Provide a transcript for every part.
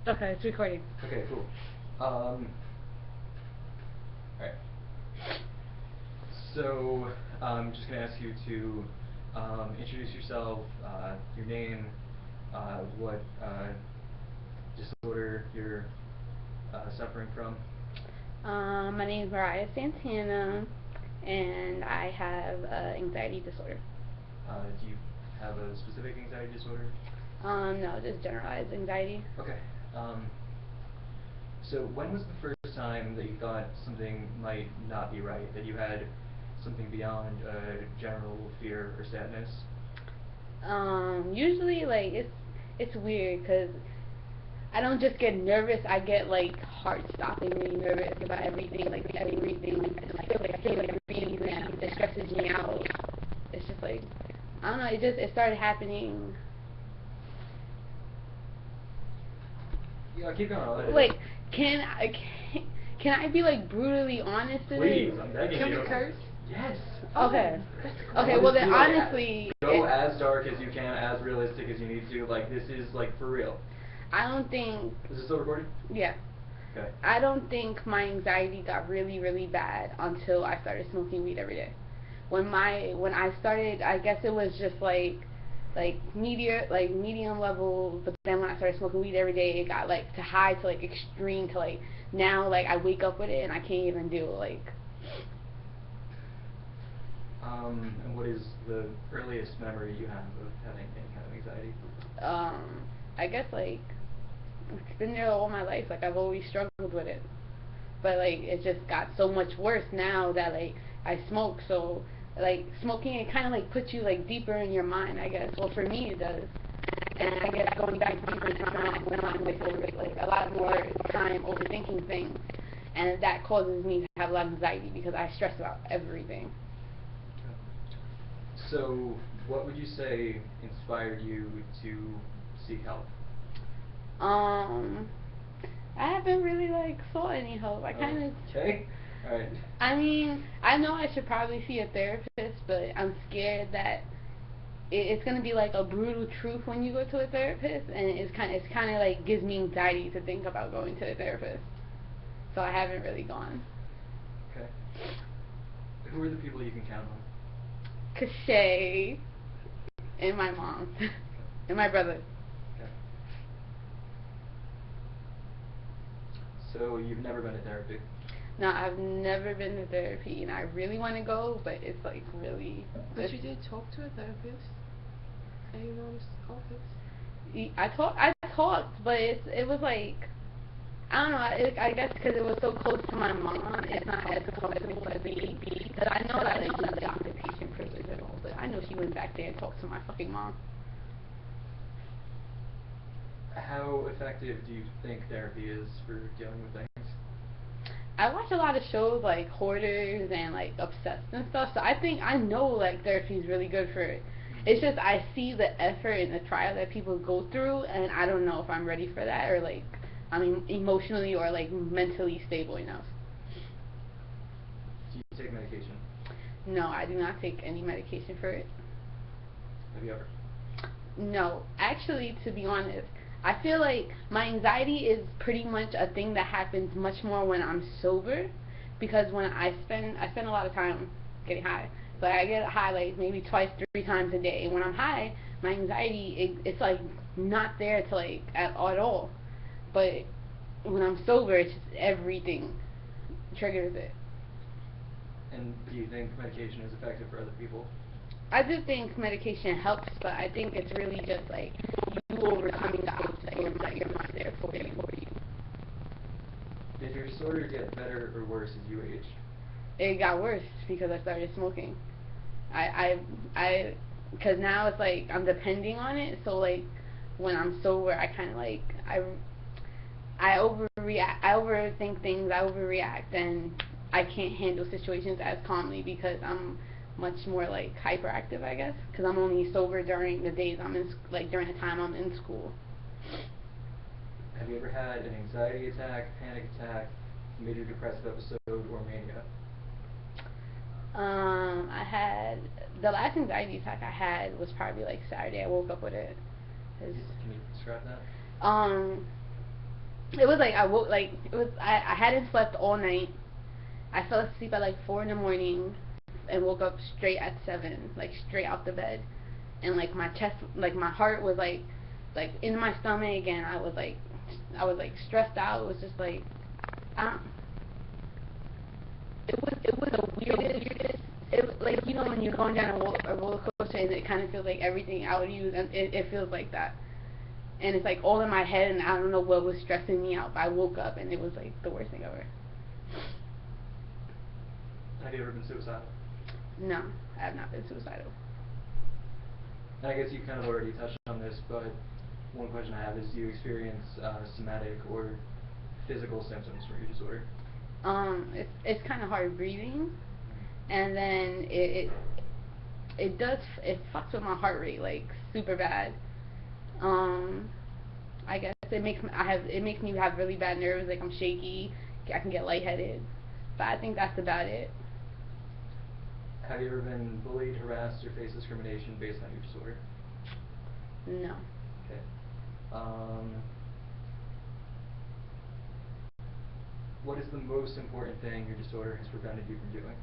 Okay, it's recording. Okay, cool. Alright. So, I'm just going to ask you to introduce yourself, your name, what disorder you're suffering from. My name is Mariah Santana, and I have anxiety disorder. Do you have a specific anxiety disorder? No, just generalized anxiety. Okay. So when was the first time that you thought something might not be right, that you had something beyond general fear or sadness? Usually, like, it's weird, because I don't just get nervous, I get, like, heart-stoppingly nervous about everything, like, I feel like I'm breathing, and it stresses me out. It's just, like, I don't know, it started happening. Yeah, keep going. Wait, can I be, like, brutally honest with Please, it? I'm begging Can you. we curse? Yes. Okay. I Okay, want well this to then be, like, honestly, go as dark as you can, as realistic as you need to. Like, this is, like, for real. I don't think. Is this still recording? Yeah. Okay. I don't think my anxiety got really, really bad until I started smoking weed every day. When I started, I guess it was just medium level, but then when I started smoking weed every day, it got like to high to like extreme to like now like I wake up with it and I can't even do like. And what is the earliest memory you have of having any kind of anxiety? I guess like it's been there all my life. Like I've always struggled with it, but like it just got so much worse now that like I smoke. So like smoking, it kind of like puts you like deeper in your mind, I guess. Well, for me it does. And I guess going back deeper into my mind when I'm like a lot more time overthinking things, and that causes me to have a lot of anxiety because I stress about everything. So, what would you say inspired you to seek help? Um, I haven't really like sought any help. I kind of. Okay. All right. I mean, I know I should probably see a therapist, but I'm scared that it's gonna be like a brutal truth when you go to a therapist, and it's kind of like gives me anxiety to think about going to a therapist. So I haven't really gone. Okay. Who are the people you can count on? Cachet and my mom and my brother. Okay. So you've never been to therapy? No, I've never been to therapy, and I really want to go, but it's like really. But you did talk to a therapist, and you noticed all this. I talked, but it was like I don't know. I guess because it was so close to my mom, it's not as comfortable as me. Because I know that like she's got the patient privilege and all, but I know she went back there and talked to my fucking mom. How effective do you think therapy is for dealing with things? I watch a lot of shows like Hoarders and like Obsessed and stuff, so I think I know like therapy is really good for it. It's just I see the effort and the trial that people go through, and I don't know if I'm ready for that or like I mean emotionally or like mentally stable enough. Do you take medication? No, I do not take any medication for it. Have you ever? No, actually, to be honest, I feel like my anxiety is pretty much a thing that happens much more when I'm sober, because when I spend a lot of time getting high, but I get high like maybe twice, 3 times a day. And when I'm high, my anxiety it's like not there to like at all. But when I'm sober, it's just everything triggers it. And do you think medication is effective for other people? I do think medication helps, but I think it's really just like you overcoming the obstacles that you're not there for you. Did your disorder get better or worse as you aged? It got worse because I started smoking. Because now it's like I'm depending on it. So like when I'm sober, I kind of like I overreact. I overthink things. I overreact, and I can't handle situations as calmly because I'm much more like hyperactive, I guess. Because I'm only sober during the days I'm in, like during the time I'm in school. Have you ever had an anxiety attack, panic attack, major depressive episode, or mania? I had the last anxiety attack I had was probably like Saturday. I woke up with it. Can you describe that? Um, It was like I woke like it was I hadn't slept all night. I fell asleep at like 4 in the morning and woke up straight at 7, like straight out the bed. And like my chest, like my heart was like in my stomach, and I was like stressed out. It was just like, I don't, it was the weirdest. It was like, you know, when you're going down a roller coaster and it kind of feels like everything out of you, and it feels like that. And it's like all in my head, and I don't know what was stressing me out. But I woke up and it was like the worst thing ever. Have you ever been suicidal? No, I have not been suicidal. And I guess you kind of already touched on this, but one question I have is, do you experience somatic or physical symptoms for your disorder? It's kind of hard breathing, and then it fucks with my heart rate like super bad. I guess it makes me have really bad nerves, like I'm shaky, I can get lightheaded, but I think that's about it. Have you ever been bullied, harassed, or faced discrimination based on your disorder? No. Okay. What is the most important thing your disorder has prevented you from doing?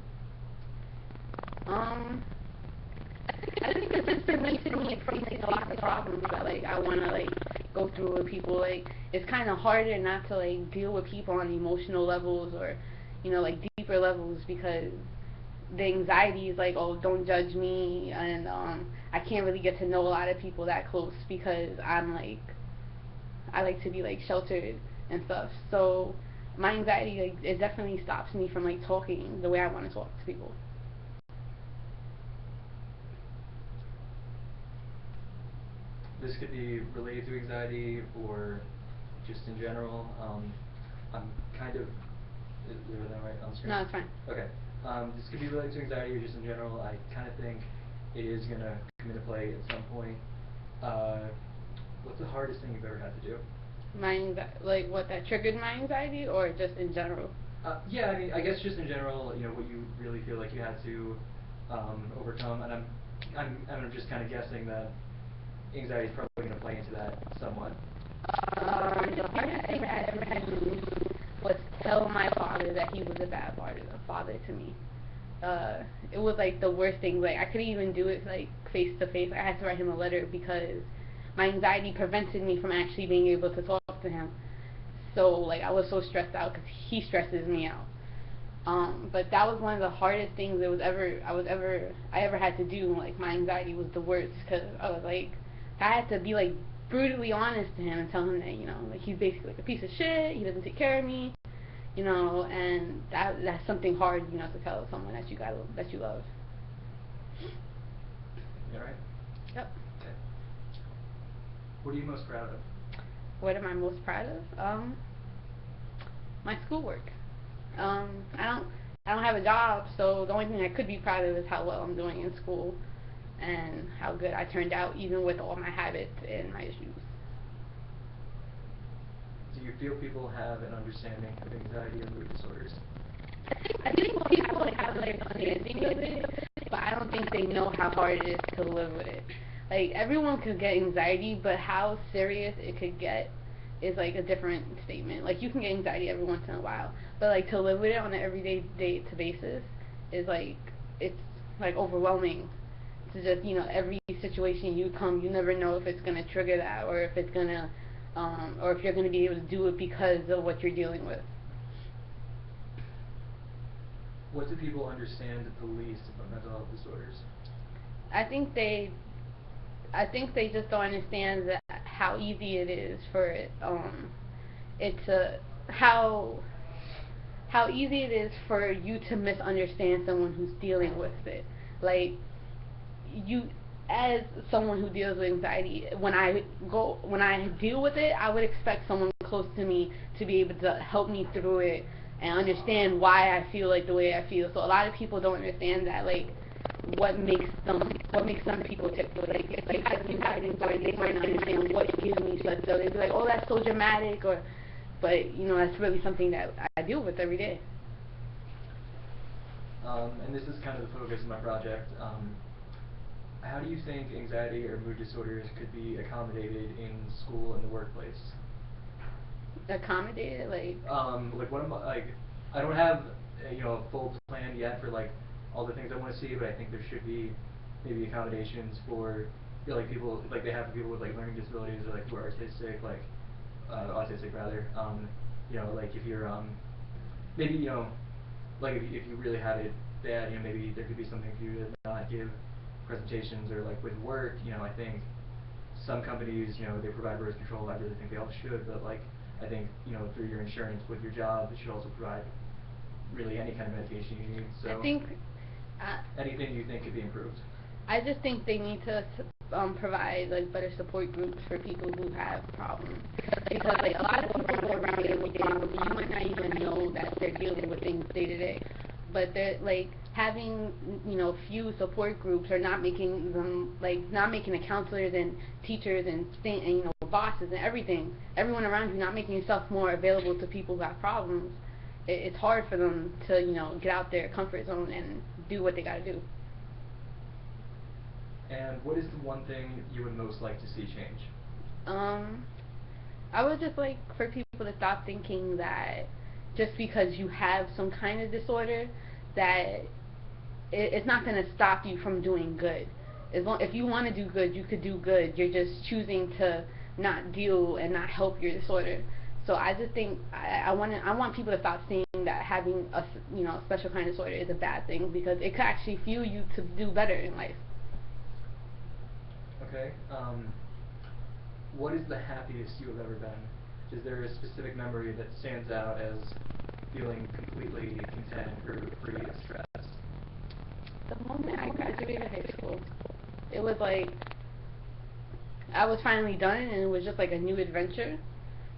I think it's just preventing me from facing a lot of problems that like I want to like go through with people. Like it's kind of harder not to like deal with people on emotional levels, or you know, like deeper levels, because the anxiety is like, oh, don't judge me, and I can't really get to know a lot of people that close because I like to be like sheltered and stuff. So my anxiety, like, it definitely stops me from like talking the way I want to talk to people. This could be related to anxiety or just in general. I'm kind of, is everything right on the screen? No, it's fine. Okay. This could be related to anxiety or just in general. I kind of think it is going to come into play at some point. What's the hardest thing you've ever had to do? Like what that triggered my anxiety, or just in general? Yeah, I mean, I guess just in general, you know, what you really feel like you had to overcome, and I'm just kind of guessing that anxiety is probably going to play into that somewhat. The hardest thing I ever had to do was tell my father that he was a bad father to me. It was like the worst thing. Like I couldn't even do it like face to face. I had to write him a letter because my anxiety prevented me from actually being able to talk to him. So like I was so stressed out because he stresses me out. But that was one of the hardest things I ever had to do. Like my anxiety was the worst because I had to be like brutally honest to him and tell him that, you know, like he's basically like a piece of shit. He doesn't take care of me, you know, and that's something hard, you know, to tell someone that you love. You all right? Yep. Okay. What are you most proud of? What am I most proud of? My schoolwork. I don't have a job, so the only thing I could be proud of is how well I'm doing in school and how good I turned out, even with all my habits and my issues. Do you feel people have an understanding of anxiety and mood disorders? I think people have like understanding of it, but I don't think they know how hard it is to live with it. Like everyone could get anxiety, but how serious it could get is like a different statement. Like you can get anxiety every once in a while, but like to live with it on an everyday basis is like it's like overwhelming. To just, you know, every situation you never know if it's gonna trigger that, or if it's gonna or if you're gonna be able to do it because of what you're dealing with. What do people understand the least about mental health disorders? I think they just don't understand that how easy it is for it to how easy it is for you to misunderstand someone who's dealing with it. Like you, as someone who deals with anxiety, when I deal with it, I would expect someone close to me to be able to help me through it and understand why I feel like the way I feel. So a lot of people don't understand that, like what makes some people tick. Like if they have anxiety disorder, they might not understand what gives me such. So they'd be like, oh, that's so dramatic, or but you know that's really something that I deal with every day. And this is kind of the focus of my project. How do you think anxiety or mood disorders could be accommodated in school and the workplace? accommodated, Like what am I, like, I don't have, a full plan yet for like all the things I want to see, but I think there should be maybe accommodations for, like people, like they have for people with like learning disabilities or like who are artistic, like, autistic rather. Like if you're, maybe, like if you really have it bad, maybe there could be something for you to not give presentations or like with work, I think some companies, they provide birth control. I really think they all should, but like I think, through your insurance with your job, it should also provide really any kind of medication you need. So I think anything you think could be improved. I just think they need to provide like better support groups for people who have problems, because like a lot of people go around every day, but you might not even know that they're dealing with things day to day. But they're like having few support groups or not making them, like not making the counselors and teachers and bosses and everyone around you, not making yourself more available to people who have problems. It's hard for them to get out their comfort zone and do what they got to do. And what is the one thing you would most like to see change? I would just like for people to stop thinking that just because you have some kind of disorder, that it's not going to stop you from doing good. If you want to do good, you could do good. You're just choosing to not deal and not help your disorder. So I just think I want people to stop seeing that having a special kind of disorder is a bad thing, because it could actually fuel you to do better in life. Okay. What is the happiest you have ever been? Is there a specific memory that stands out as feeling completely content or free of stress? The moment I graduated high school, it was like I was finally done, and it was just like a new adventure.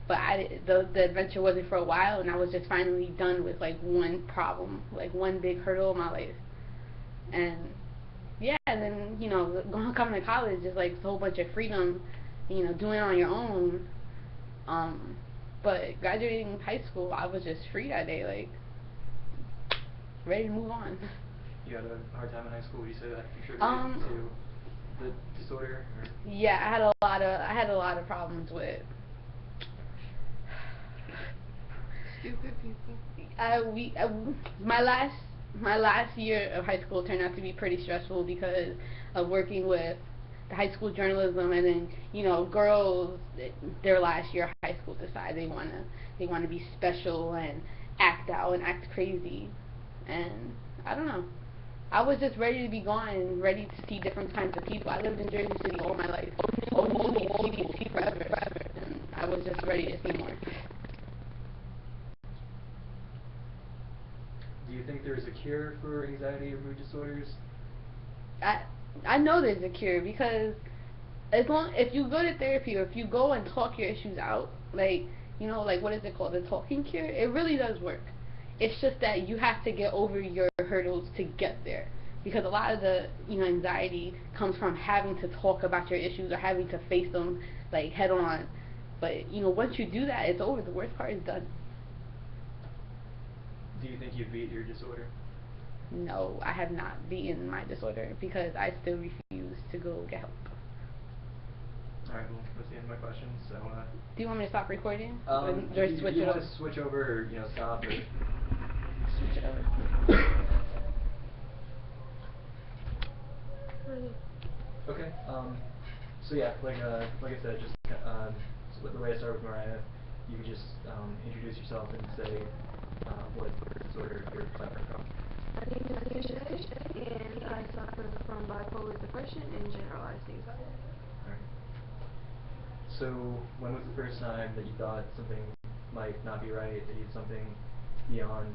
But the adventure wasn't for a while, and I was just finally done with like one problem, like one big hurdle in my life. And yeah, and then coming to college is like a whole bunch of freedom, doing it on your own. But graduating high school, I was just free that day, like ready to move on. You had a hard time in high school. Would you say that contributed to the disorder? Or? Yeah, I had a lot of problems with stupid people. My last year of high school turned out to be pretty stressful because of working with the high school journalism, and then girls, their last year of high school decide they wanna be special and act out and act crazy, and I don't know. I was just ready to be gone and ready to see different kinds of people. I lived in Jersey City all my life, only CDC forever, and I was just ready to see more. Do you think there's a cure for anxiety or mood disorders? I know there's a cure, because if you go to therapy, or if you go and talk your issues out, like what is it called, the talking cure, it really does work. It's just that you have to get over your hurdles to get there, because a lot of the anxiety comes from having to talk about your issues or having to face them like head on. But once you do that, it's over. The worst part is done. Do you think you beat your disorder? No, I have not beaten my disorder, because I still refuse to go get help. Alright, well, that's the end of my questions, so, Do you want me to stop recording? Or switch you it want over? to switch over, stop, or... Switch it over. Okay, so yeah, like I said, just, so the way I start with Mariah, you can just, introduce yourself and say, what disorder you're suffering from. My name is Tisha, and I suffer from bipolar depression and generalized anxiety. Alright. So, when was the first time that you thought something might not be right, that you had something beyond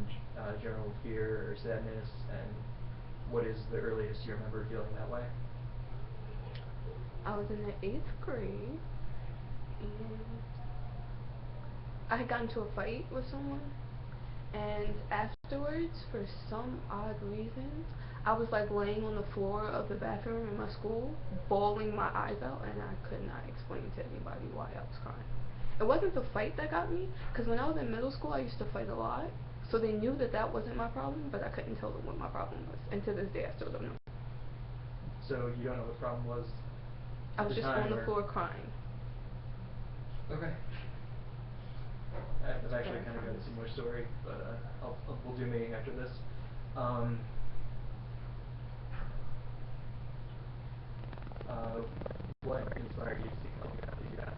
general fear or sadness, and what is the earliest you remember feeling that way? I was in the 8th grade, and I had gotten into a fight with someone, and afterwards, for some odd reason, I was like laying on the floor of the bathroom in my school, bawling my eyes out, and I could not explain to anybody why I was crying. It wasn't the fight that got me, because when I was in middle school, I used to fight a lot, so they knew that that wasn't my problem, but I couldn't tell them what my problem was, and to this day, I still don't know. So, you don't know what the problem was? I was just on the floor crying. Okay. I've actually kind of got a similar story, but we'll do me after this. What inspired you to seek help? Did you have?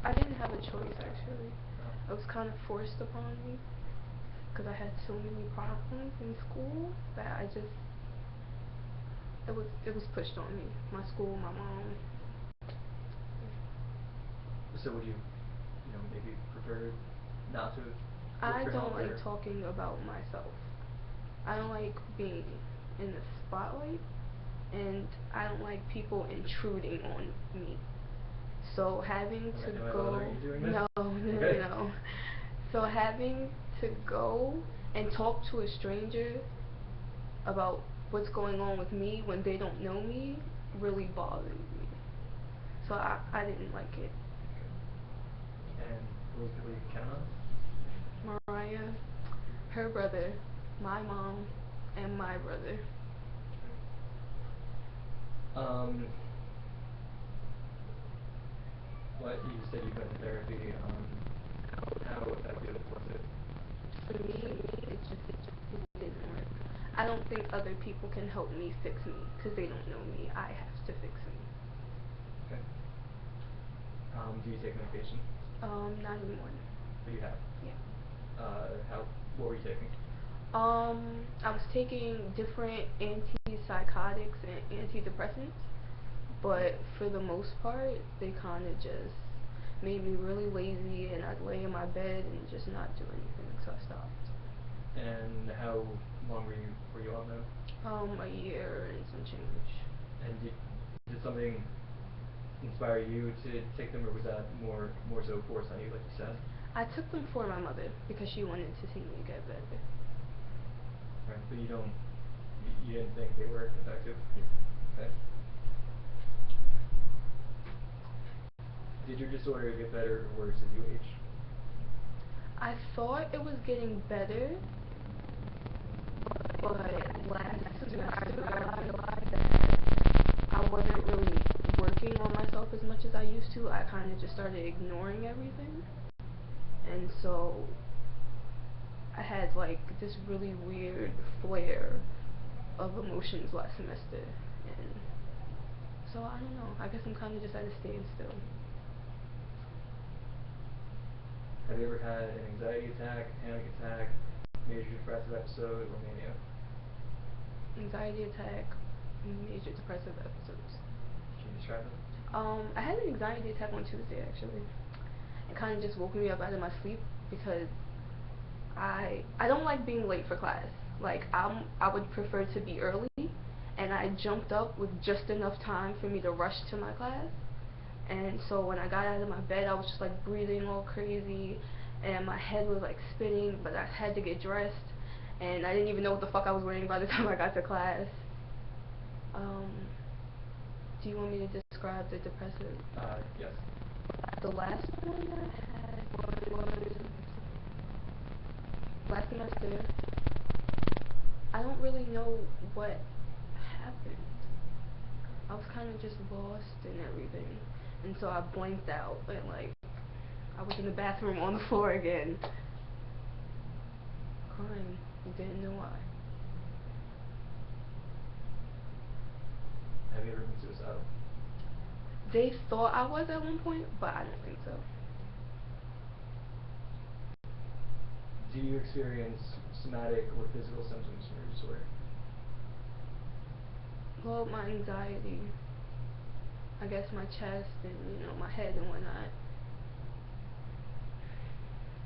I didn't have a choice actually. It was kind of forced upon me because I had so many problems in school that it was pushed on me. My school, my mom. So would you maybe prefer not to? I don't like talking about myself. I don't like being in the spotlight, and I don't like people intruding on me. So having to go, no, Okay. no. So having to go and talk to a stranger about what's going on with me when they don't know me really bothered me. So I didn't like it. And who was people you can count on? Mariah, her brother, my mom, and my brother. What you said you went to therapy. How effective was it? For me, it didn't work. I don't think other people can help me fix me because they don't know me. I have to fix me. Okay. Do you take medication? Not anymore. But you have? Yeah. What were you taking? I was taking different antipsychotics and antidepressants, but for the most part, they kind of just made me really lazy, and I'd lay in my bed and just not do anything, so I stopped. And how long were you on them? A year and some change. And did something inspire you to take them, or was that more so forced on you, like you said? I took them for my mother because she wanted to see me get better. Right, but you didn't think they were effective? No. Okay. Did your disorder get better or worse as you aged? I thought it was getting better, but last semester I realized that I wasn't really working on myself as much as I used to. I kind of just started ignoring everything, and so I had like this really weird flare of emotions last semester, and so I don't know, I guess I'm kind of just at a standstill. Have you ever had an anxiety attack, panic attack, major depressive episode, or mania? Anxiety attack, major depressive episodes. Can you describe them? I had an anxiety attack on Tuesday actually. It kind of just woke me up out of my sleep because I don't like being late for class. Like I would prefer to be early, and I jumped up with just enough time for me to rush to my class. And so when I got out of my bed, I was just like breathing all crazy, and my head was like spinning, but I had to get dressed, and I didn't even know what the fuck I was wearing by the time I got to class. Do you want me to describe the depressive? Yes. The last one I had was last semester. I don't really know what happened. I was kind of just lost in everything, and so I blanked out, and like I was in the bathroom on the floor again, crying, and didn't know why. Have you ever been suicidal? They thought I was at one point, but I don't think so. Do you experience somatic or physical symptoms from your disorder? Well, my anxiety, I guess my chest and my head and whatnot.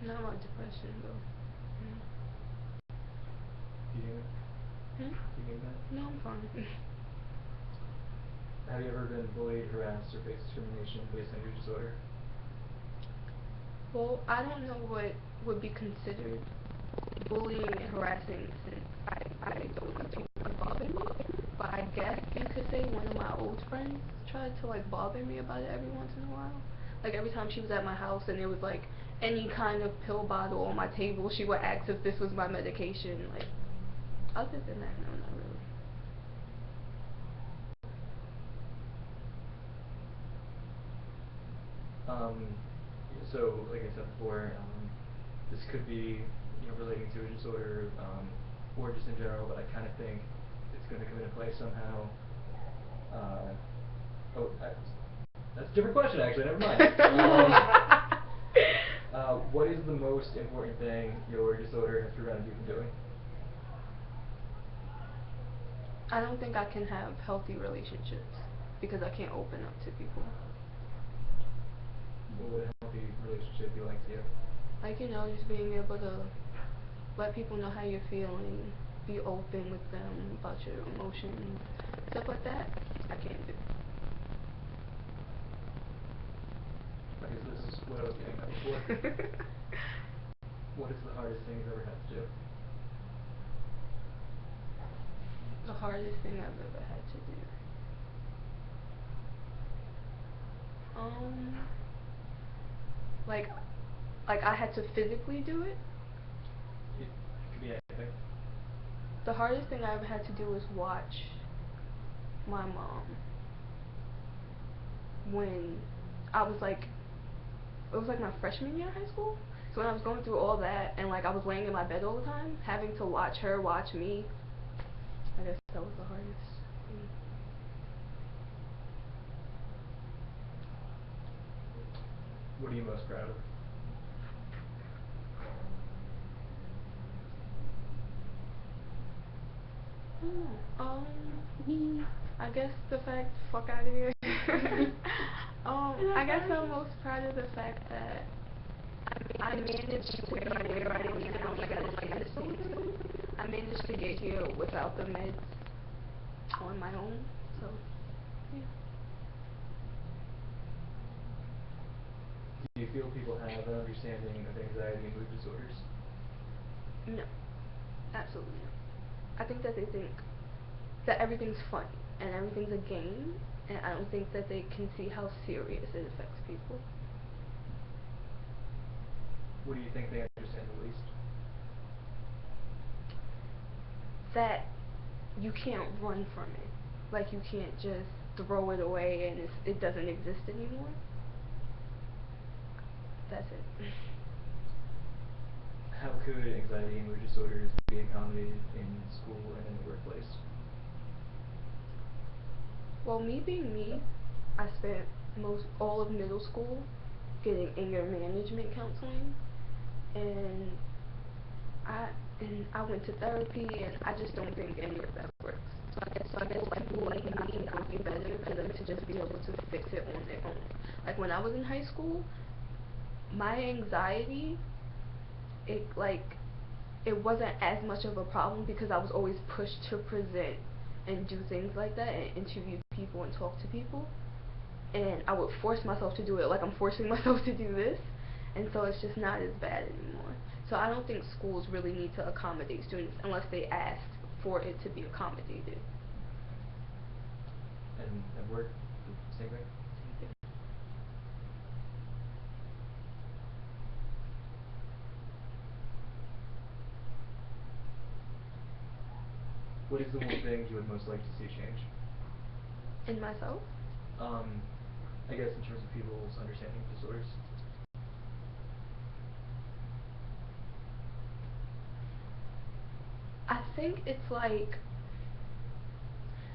Not my depression though. Do you need it? Do you need that? No, I'm fine. Have you ever been bullied, harassed, or faced discrimination based on your disorder? Well, I don't know what would be considered bullying and harassing since I don't want people to bother me. But I guess you could say one of my old friends tried to like bother me about it every once in a while. Like every time she was at my house and there was like any kind of pill bottle on my table, she would ask if this was my medication. Like other than that, no, not really. So, like I said before, this could be, relating to a disorder, or just in general, but I kind of think it's going to come into play somehow. That's a different question, actually. Never mind. What is the most important thing your disorder has prevented you from doing? I don't think I can have healthy relationships because I can't open up to people. What would a healthy relationship be like to you? Like, just being able to let people know how you're feeling, be open with them about your emotions, stuff like that, I can't do. I guess this is what I was getting at before. What is the hardest thing you've ever had to do? The hardest thing I've ever had to do. Like I had to physically do it. It could be anything. The hardest thing I ever had to do was watch my mom when I was like, it was like my freshman year of high school. So when I was going through all that and like I was laying in my bed all the time, having to watch her watch me, I guess that was the hardest thing. What are you most proud of? I guess the fact, fuck out of here. I guess I'm most proud of the fact that I managed to get where I am now. Like I managed to get here without the meds on my own. So, yeah. Do you feel people have an understanding of anxiety and mood disorders? No, absolutely not. I think that they think that everything's fun and everything's a game, and I don't think that they can see how serious it affects people. What do you think they understand the least? That you can't run from it. Like you can't just throw it away and it doesn't exist anymore. That's it. How could anxiety and mood disorders be accommodated in school and in the workplace? Well, me being me, I spent all of middle school getting anger management counseling, and I went to therapy, and I just don't think any of that works. So I guess people like me would be better for them to just be able to fix it on their own. Like when I was in high school, my anxiety, it wasn't as much of a problem because I was always pushed to present and do things like that and interview people and talk to people, and I would force myself to do it like I'm forcing myself to do this, and so it's just not as bad anymore. So I don't think schools really need to accommodate students unless they ask for it to be accommodated. And at work, same thing? What is the one thing you would most like to see change? In myself? I guess in terms of people's understanding of disorders. I think it's like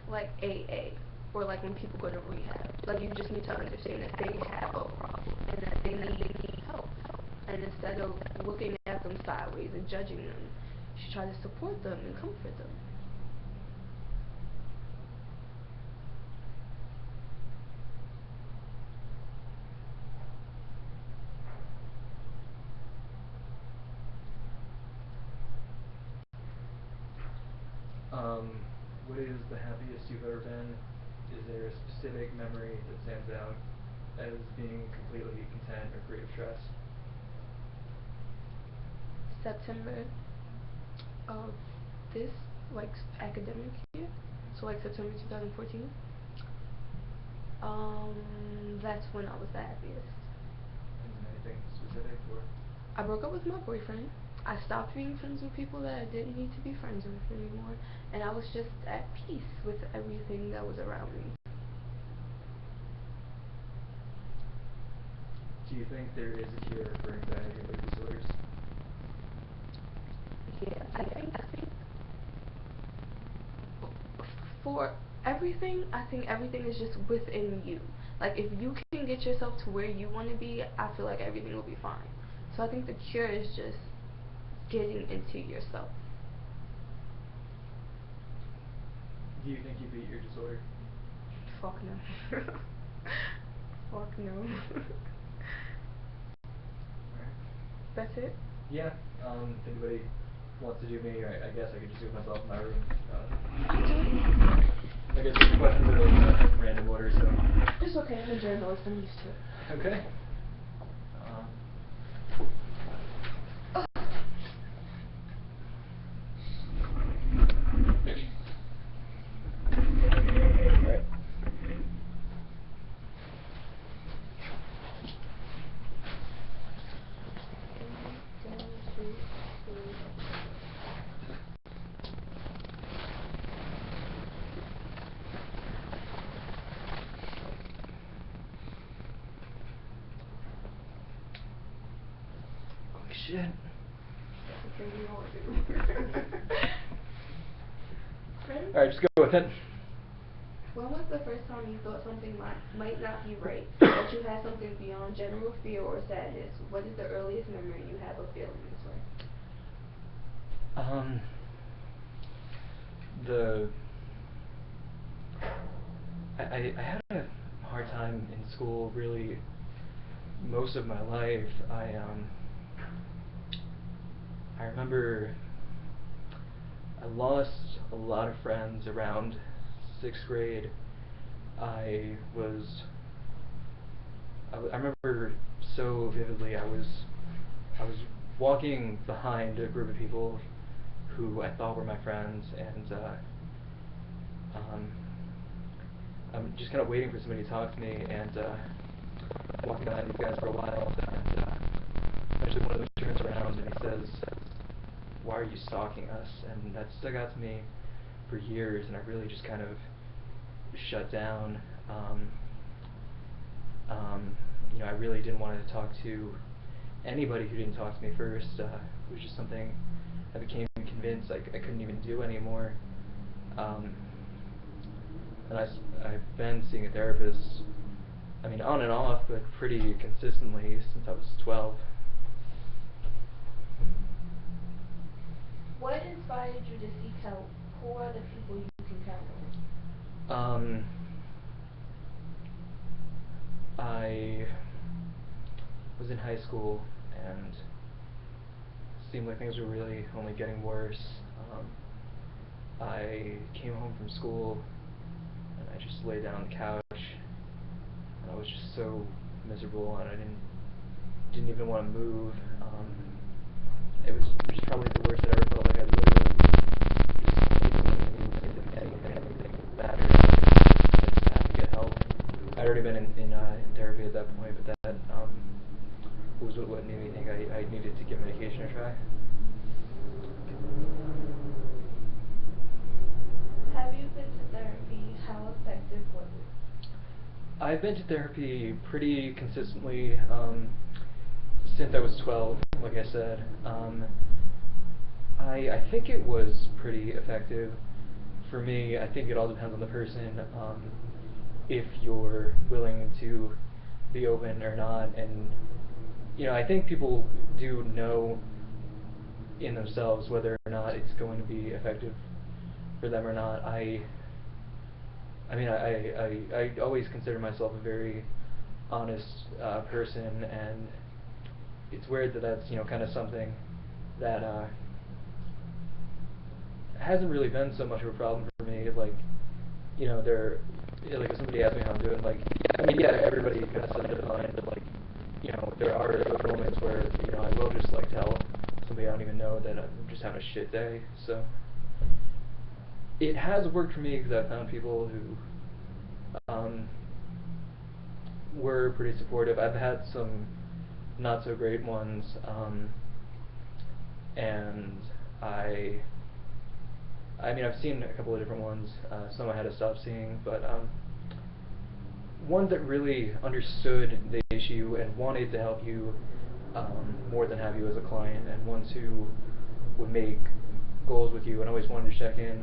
AA, or like when people go to rehab. Like you just need to understand that they have a problem and that they need help. And instead of looking at them sideways and judging them, you should try to support them and comfort them. What is the happiest you've ever been? Is there a specific memory that stands out as being completely content or free of stress? September of this academic year, so September 2014. That's when I was the happiest. Anything specific or? I broke up with my boyfriend. I stopped being friends with people that I didn't need to be friends with anymore, and I was just at peace with everything that was around me. do you think there is a cure for anxiety and mood disorders? Yeah, I think for everything, I think everything is just within you. Like, if you can get yourself to where you want to be, I feel like everything will be fine. So I think the cure is just getting into yourself. Do you think you beat your disorder? Fuck no. Fuck no. Alright. That's it? Yeah. If anybody wants to do me, I guess I could just do it myself in my room. I guess the questions are in random order, so. It's okay, I'm a journalist, I'm used to it. Okay. Alright. Holy shit. Alright, just go with it. When was the first time you thought something might not be right, that you had something beyond general fear or sadness? What is the earliest memory you have of feeling this way? I had a hard time in school, really, most of my life. I remember I lost a lot of friends around 6th grade. I remember so vividly, I was walking behind a group of people who I thought were my friends, and I'm just kind of waiting for somebody to talk to me, and walking behind these guys for a while, and eventually one of them turns around and he says, "Why are you stalking us?" And that stuck out to me for years, and I really just kind of shut down. I really didn't want to talk to anybody who didn't talk to me first. It was just something I became convinced I couldn't even do anymore. And I've been seeing a therapist, on and off, but pretty consistently since I was 12. What inspired you to seek help? Who are the people you can count on? I was in high school, and it seemed like things were really only getting worse. I came home from school, and I just lay down on the couch, and I was just so miserable, and I didn't even want to move. It was just probably the worst I ever felt. Like I literally just anything mattered. I just had to get help. I'd already been in therapy at that point, but that was what made me think I needed to give medication a try. Have you been to therapy? How effective was it? I've been to therapy pretty consistently since I was 12, like I said. I think it was pretty effective. For me, I think it all depends on the person, if you're willing to be open or not. And I think people do know in themselves whether or not it's going to be effective for them or not. I always consider myself a very honest person, and it's weird that that's kind of something that hasn't really been so much of a problem for me. Like, if somebody asks me how I'm doing, yeah, everybody kind of says it fine, but there are moments where I will just tell somebody I don't even know that I'm just having a shit day. So it has worked for me because I've found people who were pretty supportive. I've had some not so great ones, and I've seen a couple of different ones. Some I had to stop seeing, but ones that really understood the issue and wanted to help you more than have you as a client, and ones who would make goals with you and always wanted to check in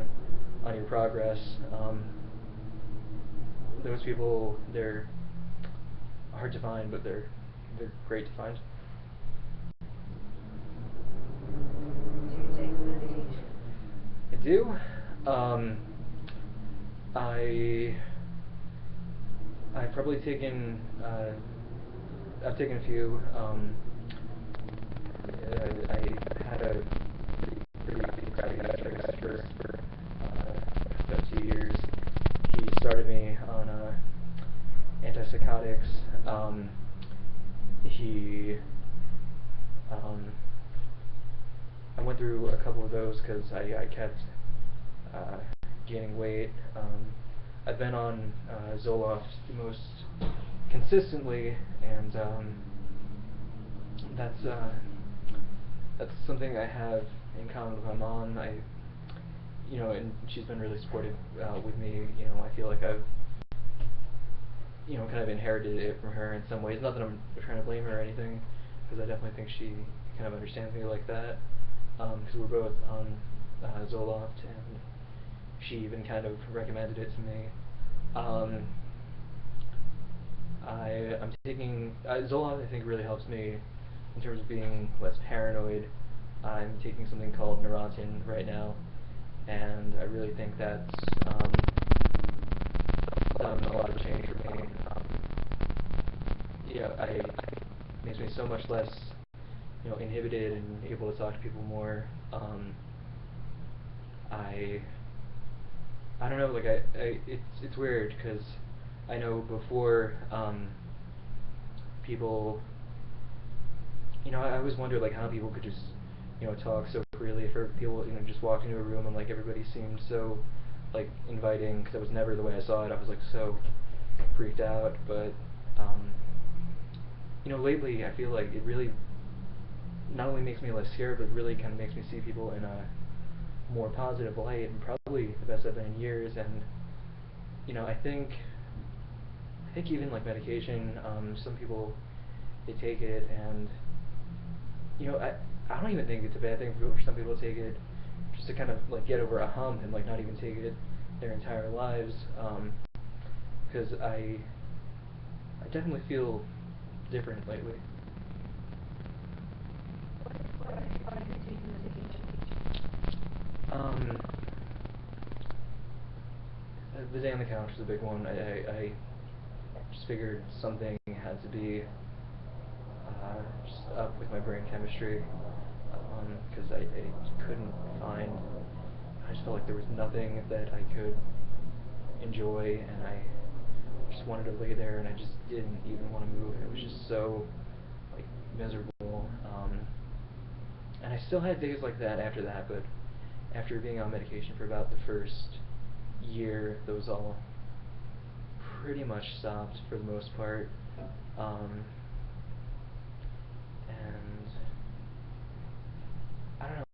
on your progress. Those people, they're hard to find, but they're great to find. Do you take medication? I do. I I've probably taken I've taken a few. I had a pretty crappy guy for about 2 years. He started me on antipsychotics. He I went through a couple of those because I kept gaining weight. I've been on Zoloft the most consistently, and that's something I have in common with my mom. And she's been really supportive with me. I feel like I've kind of inherited it from her in some ways. Not that I'm trying to blame her or anything, because I definitely think she kind of understands me like that. Because we're both on Zoloft, and she even kind of recommended it to me. I'm taking Zoloft. I think really helps me in terms of being less paranoid. I'm taking something called Neurontin right now, and I really think that's done a lot of change for me. It makes me so much less, inhibited and able to talk to people more. I don't know, like it's weird because I know before people, I always wonder like how people could just talk so freely. For people just walked into a room and like everybody seemed so like inviting, because that was never the way I saw it. I was like so freaked out, but lately I feel like it really not only makes me less scared, but really kind of makes me see people in a more positive light, and probably the best I've been in years. And I think even like medication, some people, they take it, and I don't even think it's a bad thing for some people to take it just to kind of like get over a hump and like not even take it their entire lives. Because I definitely feel different lately. Why are you taking medication? The day on the couch was a big one. I just figured something had to be just up with my brain chemistry, because I couldn't find. I just felt like there was nothing that I could enjoy, and I just wanted to lay there, and I just didn't even want to move. It was just so like miserable. And I still had days like that after that, but after being on medication for about the first year, those all pretty much stopped for the most part. And I don't know,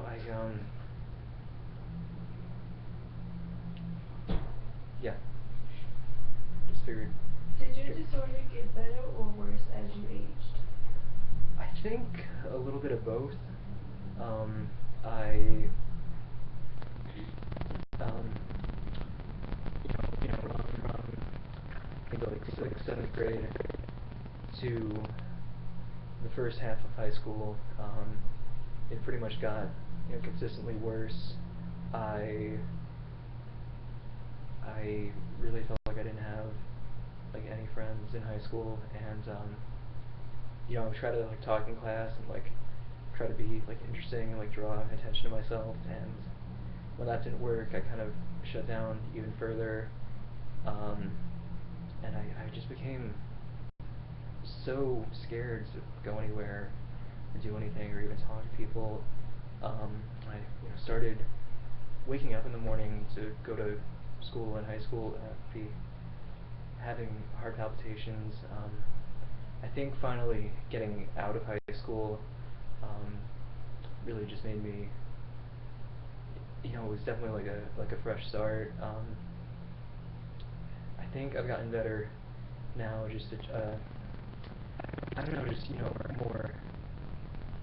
yeah, just figured. Did your disorder get better or worse as you aged? I think a little bit of both. I from maybe like 6th, 7th grade to the first half of high school, it pretty much got consistently worse. I really felt like I didn't have like any friends in high school, and I would try to like talk in class and like try to be like interesting and like draw attention to myself, and when that didn't work, I kind of shut down even further, and I just became so scared to go anywhere or do anything or even talk to people. I started waking up in the morning to go to school in high school, and I'd be having heart palpitations. I think finally getting out of high school really just made me, it was definitely like a fresh start. I think I've gotten better now, just I don't know, just more.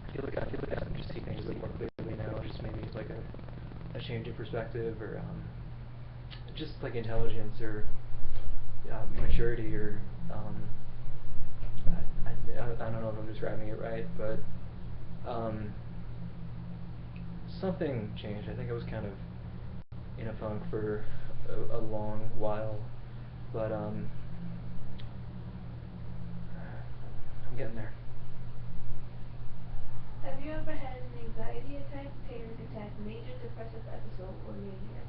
I feel like I just see things like more clearly now. Just maybe it's like a change in perspective, or just like intelligence, or maturity, or I don't know if I'm describing it right, but something changed. I think I was kind of in a funk for a long while, but I'm getting there. Have you ever had an anxiety attack, panic attack, major depressive episode, or mania?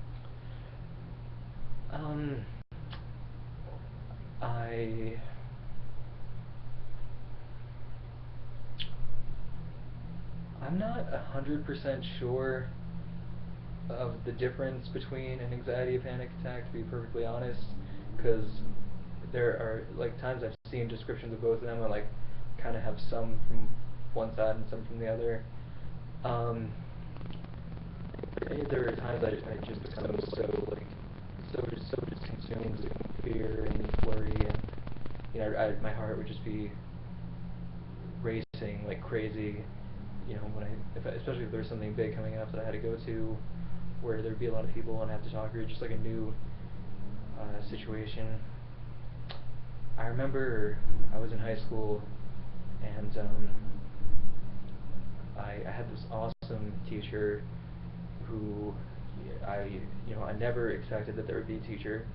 I I'm not 100% sure of the difference between an anxiety and panic attack, to be perfectly honest, because there are like times I've seen descriptions of both of them, and like kind of have some from one side and some from the other. There are times I just become so just consumed with fear and worry, and my heart would just be racing like crazy. When especially if there's something big coming up that I had to go to, where there'd be a lot of people and I have to talk, or just like a new situation. I remember I was in high school, and I had this awesome teacher who I never expected that there would be a teacher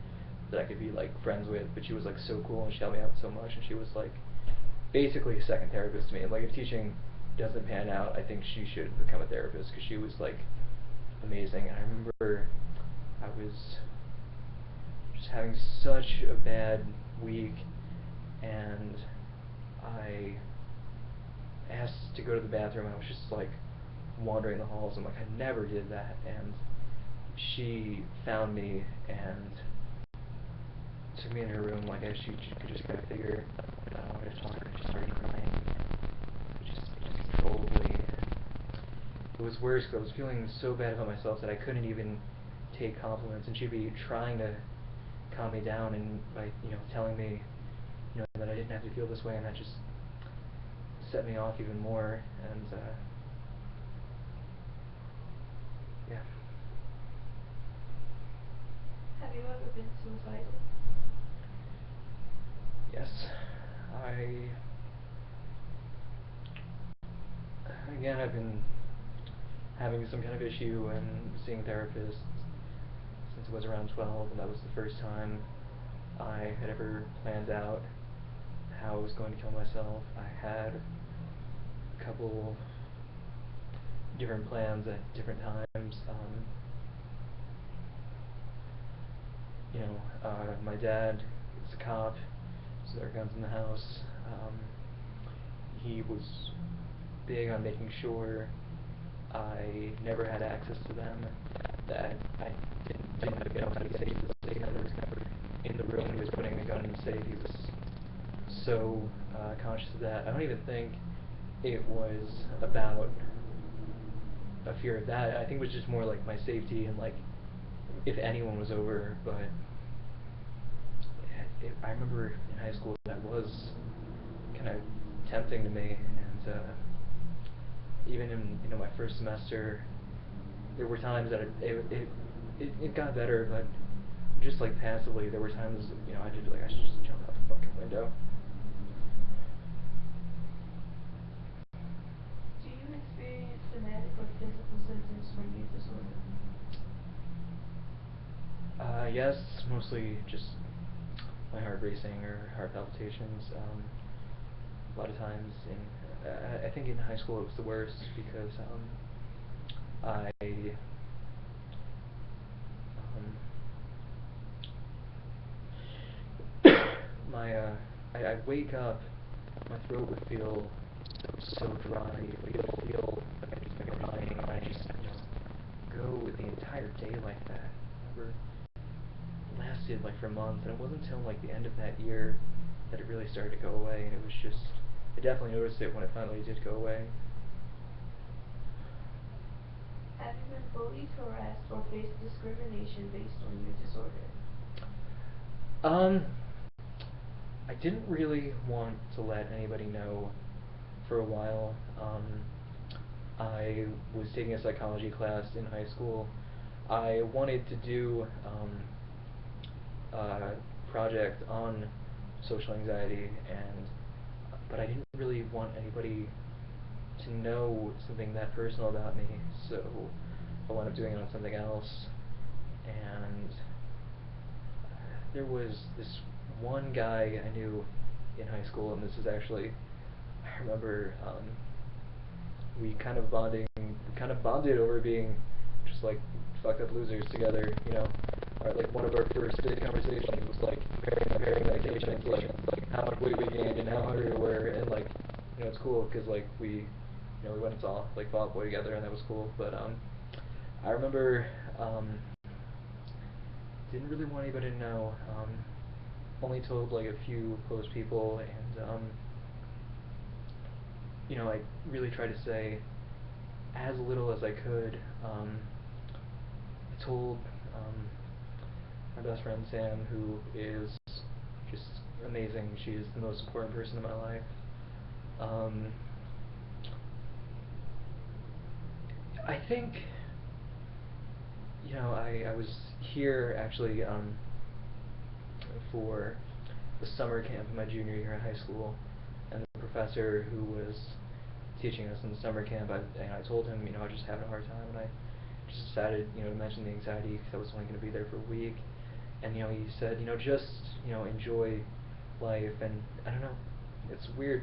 that I could be like friends with, but she was like so cool and she helped me out so much, and she was like basically a second therapist to me. And like if teaching doesn't pan out, I think she should become a therapist, because she was like amazing. And I remember I was just having such a bad week, and I asked to go to the bathroom, and I was just like wandering the halls, and like I never did that, and she found me and took me in her room, like as she could just kind of figure that I wanted to talk to her, and she started crying, just uncontrollably. It was worse because I was feeling so bad about myself that I couldn't even take compliments, and she'd be trying to calm me down, and by telling me that I didn't have to feel this way, and that just set me off even more. And yeah. Have you ever been suicidal? Yes. I've been having some kind of issue and seeing therapists since I was around 12, and that was the first time I had ever planned out how I was going to kill myself. I had a couple different plans at different times. My dad is a cop, so there are guns in the house. He was big on making sure I never had access to them, that I didn't know how to get into the safe. I was never in the room when he was putting a gun in the safe. He was so conscious of that. I don't even think it was about a fear of that. I think it was just more like my safety, and like if anyone was over. But I remember in high school that was kind of tempting to me, and even in my first semester, there were times that it got better, but just like passively, there were times I did like I should just jump out the fucking window. Do you experience somatic or physical symptoms from your disorder? Yes, mostly just my heart racing or heart palpitations. A lot of times I think in high school it was the worst, because I my I'd wake up, my throat would feel so dry, it would feel like I'd just been crying, and I just go the entire day like that. I remember it lasted like for months, and it wasn't until like the end of that year that it really started to go away, and it was just I definitely noticed it when it finally did go away. Have you been bullied, harassed, or faced discrimination based on your disorder? I didn't really want to let anybody know for a while. I was taking a psychology class in high school. I wanted to do a project on social anxiety, but I didn't really want anybody to know something that personal about me, so I wound up doing it on something else. And there was this one guy I knew in high school, and this is actually, I remember we kind of bonded over being just like fucked up losers together, you know. Like one of our first big conversations was like comparing medications, like how much weight we gained and how hungry we were, and like, you know, it's cool because like we went and saw like Fall Out Boy together, and that was cool. But I remember didn't really want anybody to know. Only told like a few close people, and I really tried to say as little as I could. I told my best friend Sam, who is just amazing. She is the most important person in my life. I think, I was here actually for the summer camp in my junior year in high school, and the professor who was teaching us in the summer camp, I told him, I was just having a hard time, and I just decided, to mention the anxiety because I was only going to be there for a week, and he said, just, enjoy life, and I don't know, it's weird,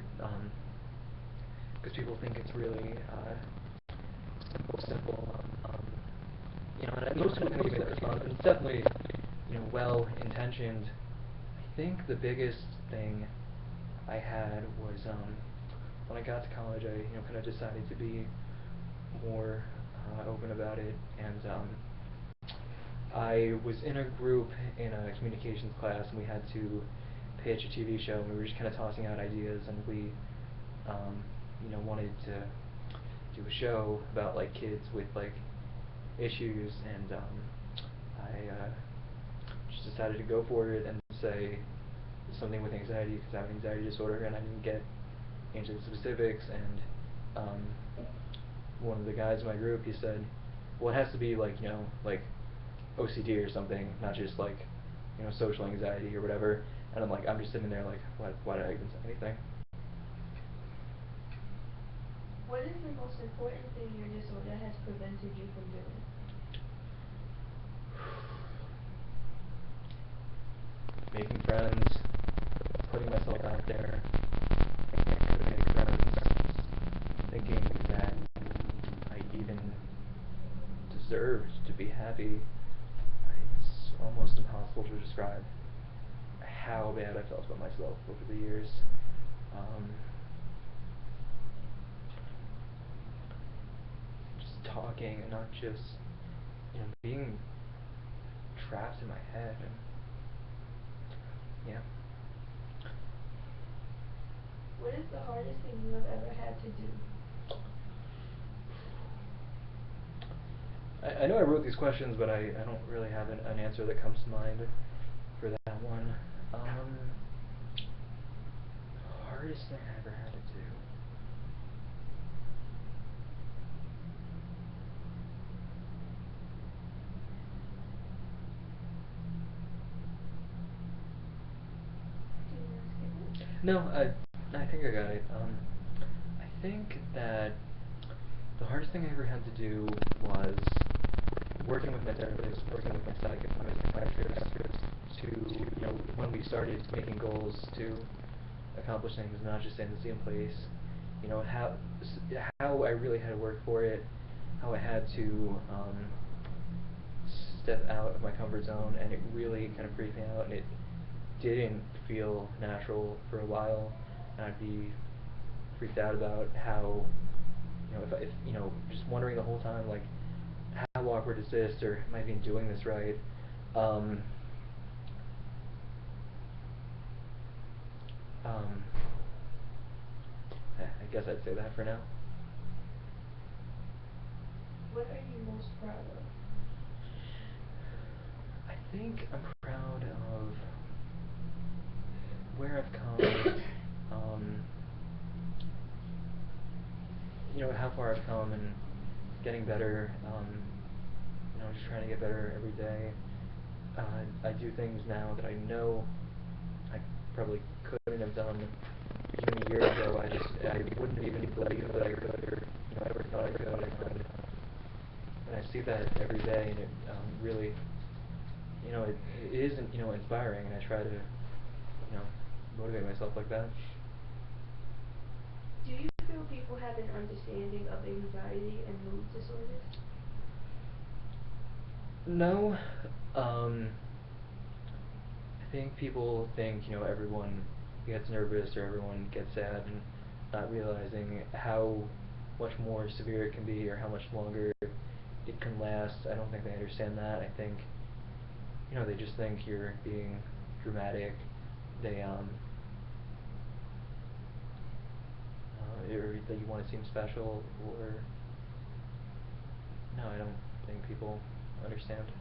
because people think it's really simple, and most people can give me that response, and it's definitely, well-intentioned. I think the biggest thing I had was, when I got to college, I, kind of decided to be more open about it, and I was in a group in a communications class, and we had to pitch a TV show, and we were just kind of tossing out ideas, and we, wanted to do a show about like kids with like issues, and I just decided to go for it and say something with anxiety because I have an anxiety disorder, and I didn't get into the specifics, and one of the guys in my group, he said, well, it has to be like, like OCD or something, not just like, social anxiety or whatever. And I'm just sitting there like, why did I even say anything? What is the most important thing your disorder has prevented you from doing? Making friends, putting myself out there, thinking I could make friends, thinking that I even deserved to be happy. It's almost impossible to describe how bad I felt about myself over the years. Just talking and not just, being trapped in my head, and yeah. What is the hardest thing you have ever had to do? I know I wrote these questions, but I don't really have an answer that comes to mind for that one. Hardest thing I ever had to do. Do you want to skip it? No, I think I got it. I think that the hardest thing I ever had to do was working with my therapist, working with my psychiatrist, to, when we started making goals to accomplish things, not just stay in the same place, how I really had to work for it, how I had to step out of my comfort zone, and it really kind of freaked me out, and it didn't feel natural for a while, and I'd be freaked out about how, if just wondering the whole time, like, how awkward is this, or am I even doing this right? I guess I'd say that for now. What are you most proud of? I think I'm proud of where I've come, how far I've come and getting better, just trying to get better every day. I do things now that I know I probably couldn't have done even a year ago. I wouldn't even believe that I could, or ever thought I could. And I see that every day, and it really, it is inspiring, and I try to motivate myself like that. Do you feel people have an understanding of anxiety and mood disorders? No. I think people think, everyone gets nervous or everyone gets sad, and not realizing how much more severe it can be or how much longer it can last. I don't think they understand that. I think, they just think you're being dramatic. They, or that you want to seem special, or no, I don't think people understand.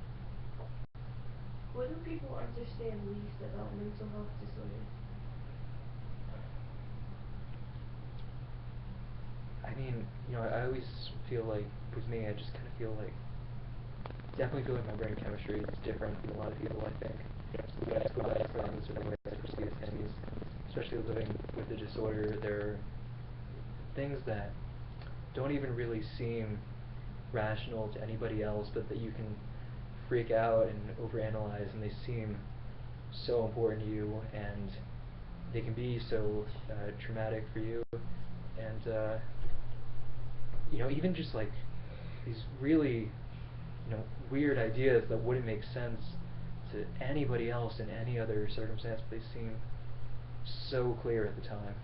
What do people understand least about mental health disorders? I mean, I always feel like, with me, I just kind of feel like, definitely feel like my brain chemistry is different from a lot of people, I think. The way I process things, or the way I perceive things, especially living with the disorder, there are things that don't even really seem rational to anybody else, but that you can freak out and overanalyze, and they seem so important to you, and they can be so traumatic for you, and even just like these really weird ideas that wouldn't make sense to anybody else in any other circumstance, but they seem so clear at the time.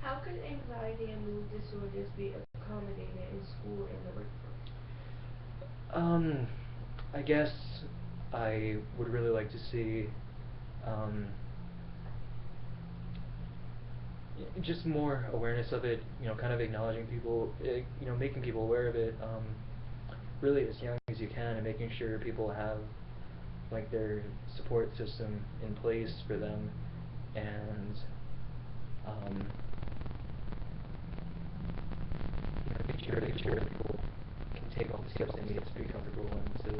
How could anxiety and mood disorders be accommodated in school and the workforce? I guess I would really like to see just more awareness of it, kind of acknowledging people, making people aware of it, really as young as you can, and making sure people have like their support system in place for them, and making sure that people can take all the steps they need to be comfortable and to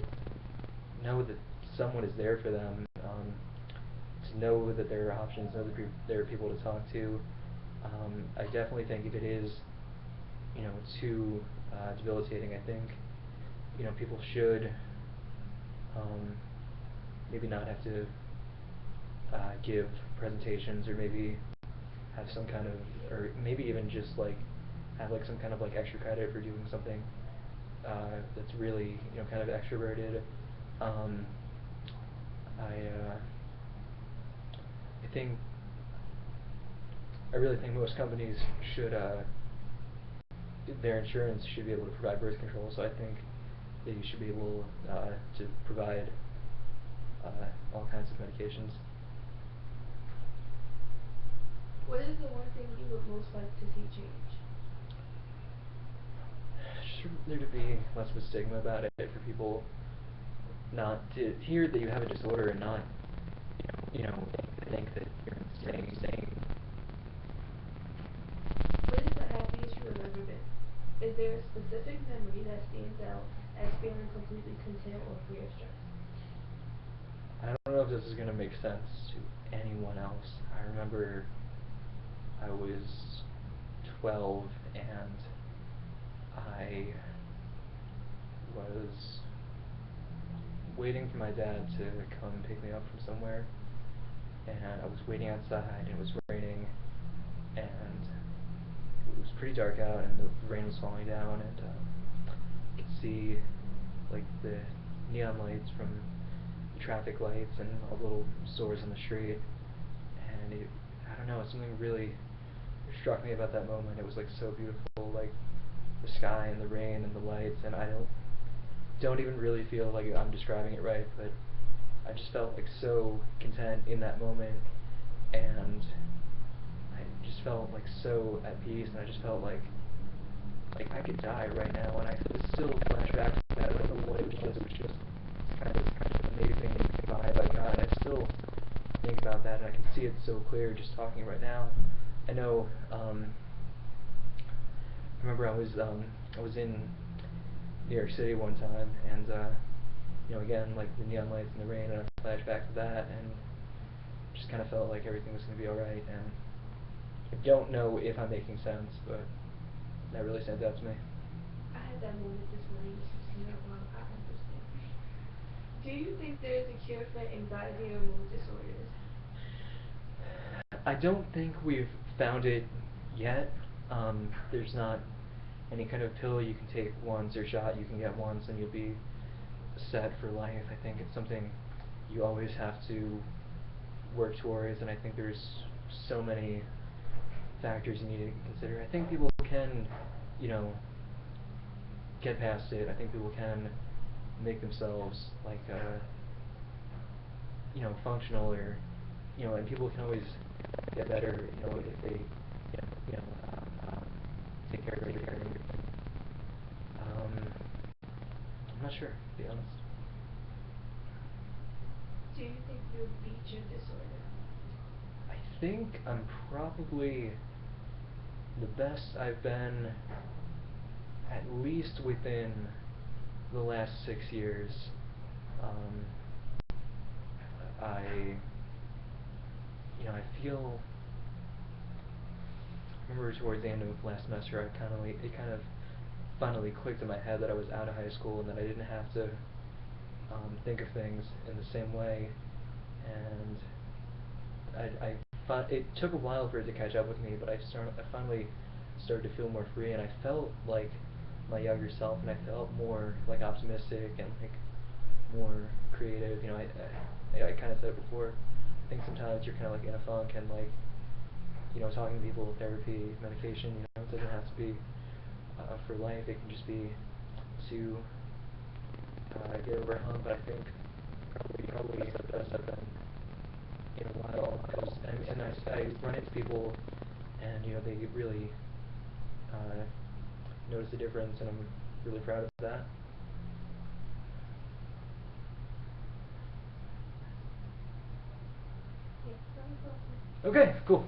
know that someone is there for them, to know that there are options, know that there are people to talk to. I definitely think if it is, too debilitating, I think, people should maybe not have to give presentations, or maybe have some kind of, or maybe even just like have like some kind of like extra credit for doing something that's really kind of extroverted. I think I really think most companies should their insurance should be able to provide birth control. So I think that you should be able to provide all kinds of medications. What is the one thing you would most like to see change? Just for there to be less of a stigma about it, for people not to hear that you have a disorder and not, think that you're insane. What is the happiest you have ever been? Is there a specific memory that stands out as feeling completely content or free of stress? I don't know if this is going to make sense to anyone else. I remember I was 12, and I was waiting for my dad to come pick me up from somewhere, and I was waiting outside, and it was raining, and it was pretty dark out, and the rain was falling down, and I could see like the neon lights from the traffic lights and all the little stores on the street, and I don't know, something really struck me about that moment. It was like so beautiful, like the sky and the rain and the lights, and I don't even really feel like I'm describing it right, but I just felt like so content in that moment, and I just felt like so at peace, and I just felt like I could die right now, and I still flash back to that. I don't know what it was just kind of amazing vibe I got. I still think about that, and I can see it so clear just talking right now. I know, I remember I was in New York City one time, and again, like the neon lights and the rain, and I flashed back to that, and just kind of felt like everything was going to be alright, and I don't know if I'm making sense, but that really stands out to me. I had that moment this morning listening to that. Wow, I understand. Do you think there is a cure for anxiety or mood disorders? I don't think we've found it yet. There's not any kind of pill you can take once or shot you can get once and you'll be set for life. I think it's something you always have to work towards, and I think there's so many factors you need to consider. I think people can, get past it. I think people can make themselves like functional, or and people can always get better, if they take care of everything. I'm not sure, to be honest. Do you think you beat your disorder? I think I'm probably the best I've been, at least within the last 6 years. I feel. I remember towards the end of last semester, it kind of finally clicked in my head that I was out of high school and that I didn't have to think of things in the same way, and it took a while for it to catch up with me, but I finally started to feel more free, and I felt like my younger self, and I felt more like optimistic and like more creative. I kind of said it before. I think sometimes you're kind of like in a funk, and like talking to people, therapy, medication. It doesn't have to be for life. It can just be to get over a hump. But I think probably the best I've been in a while. I run into people, and they really notice the difference, and I'm really proud of that. Yes, that was awesome. Okay, cool.